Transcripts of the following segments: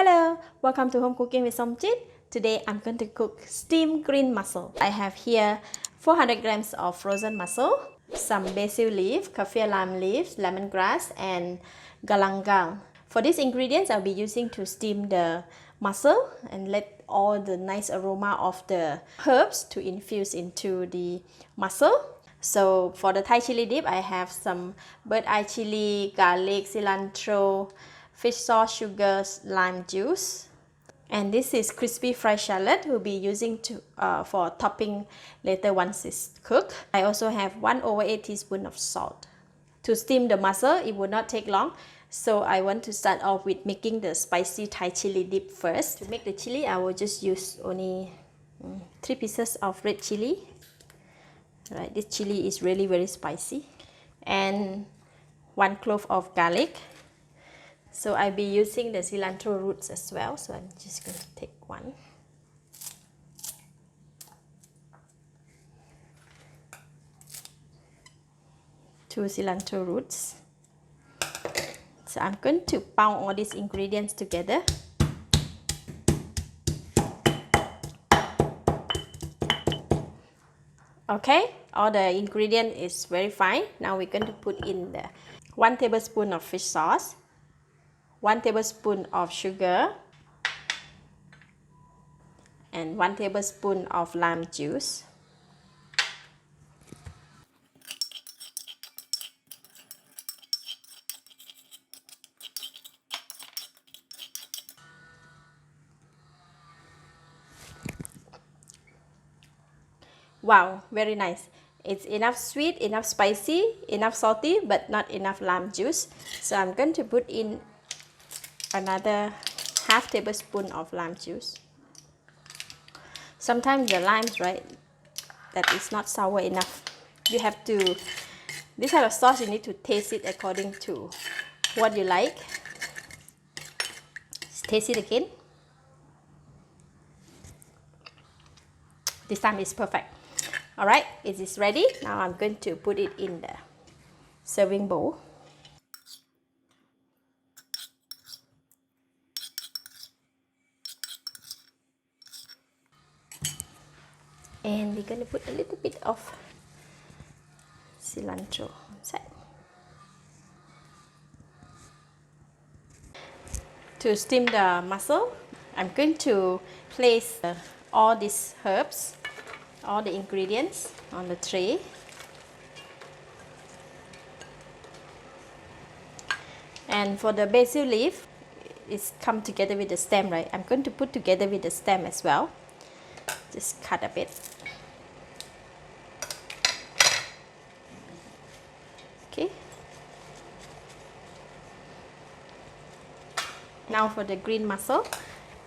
Hello, welcome to Home Cooking with Somjit. Today I'm going to cook steamed green mussel. I have here 400 grams of frozen mussel, some basil leaf, kaffir lime leaves, lemongrass, and galangal. For these ingredients, I'll be using to steam the mussel and let all the nice aroma of the herbs to infuse into the mussel. So for the Thai chili dip, I have some bird eye chili, garlic, cilantro, fish sauce, sugar, lime juice. And this is crispy fried shallot we'll be using for topping later once it's cooked. I also have 1/8 teaspoon of salt. To steam the mussel, it will not take long. So I want to start off with making the spicy Thai chili dip first. To make the chili, I will just use only 3 pieces of red chili. Right, this chili is really very spicy. And 1 clove of garlic. So I'll be using the cilantro roots as well. So I'm just going to take 1. Two cilantro roots. So I'm going to pound all these ingredients together. Okay, all the ingredient is very fine. Now we're going to put in the 1 tablespoon of fish sauce, 1 tablespoon of sugar, and 1 tablespoon of lime juice. Wow, very nice. It's enough sweet, enough spicy, enough salty, but not enough lime juice. So I'm going to put in another half tablespoon of lime juice. Sometimes the limes, right, that is not sour enough. You have to, this kind of sauce, you need to taste it according to what you like. Just taste it again. This time is perfect. Alright, it is ready. Now I'm going to put it in the serving bowl. And we're going to put a little bit of cilantro inside. To steam the mussel, I'm going to place all these herbs, all the ingredients on the tray. And for the basil leaf, it's come together with the stem, right? I'm going to put together with the stem as well. Just cut a bit. Okay. Now for the green mussel.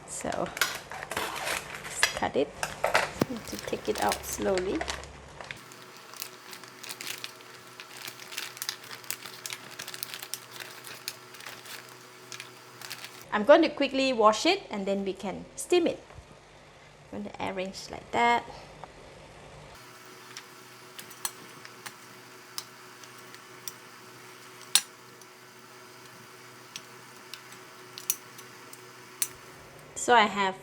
So just cut it. Need to take it out slowly. I'm going to quickly wash it and then we can steam it. I'm going to arrange like that. So I have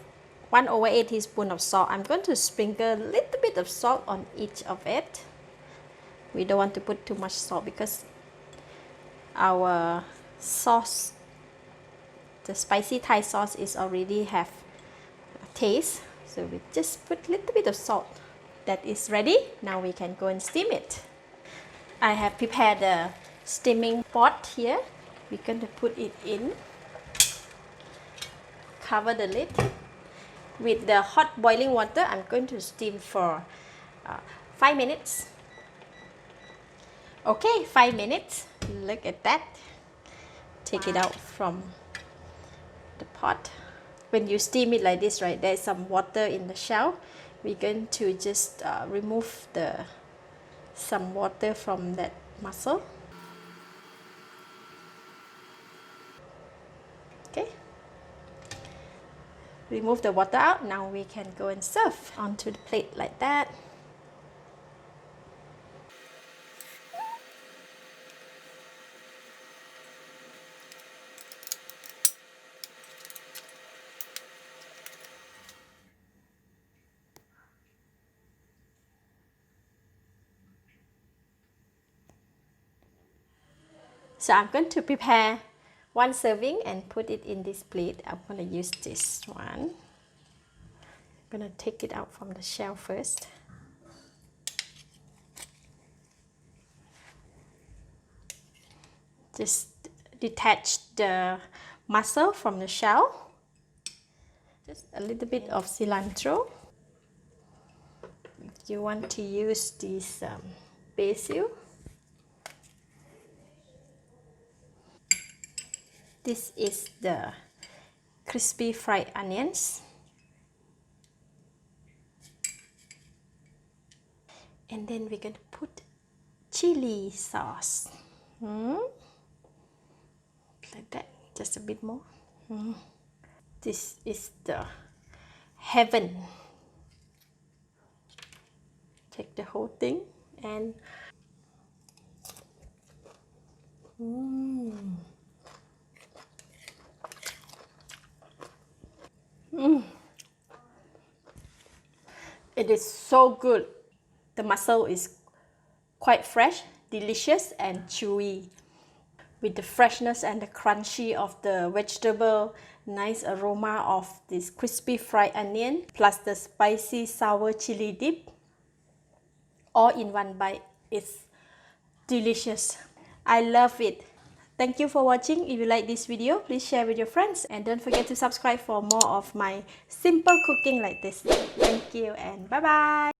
1/8 teaspoon of salt. I'm going to sprinkle a little bit of salt on each of it. We don't want to put too much salt because our sauce, the spicy Thai sauce, is already have a taste. So we just put a little bit of salt. That is ready. Now we can go and steam it. I have prepared a steaming pot here. We're going to put it in. Cover the lid. With the hot boiling water, I'm going to steam for 5 minutes. Okay, 5 minutes. Look at that. Take it out from the pot. When you steam it like this, right, there's some water in the shell. We're going to just remove some water from that mussel. Okay. Remove the water out. Now we can go and serve onto the plate like that. So I'm going to prepare one serving and put it in this plate. I'm going to use this one. I'm going to take it out from the shell first. Just detach the mussel from the shell. Just a little bit of cilantro. If you want to use this basil. This is the crispy fried onions. And then we're going to put chili sauce. Like that, just a bit more. This is the heaven. Take the whole thing and it is so good. The mussel is quite fresh, delicious and chewy. With the freshness and the crunchy of the vegetable, nice aroma of this crispy fried onion, plus the spicy sour chili dip, all in one bite. It's delicious. I love it. Thank you for watching. If you like this video, please share with your friends and don't forget to subscribe for more of my simple cooking like this. Thank you and bye bye.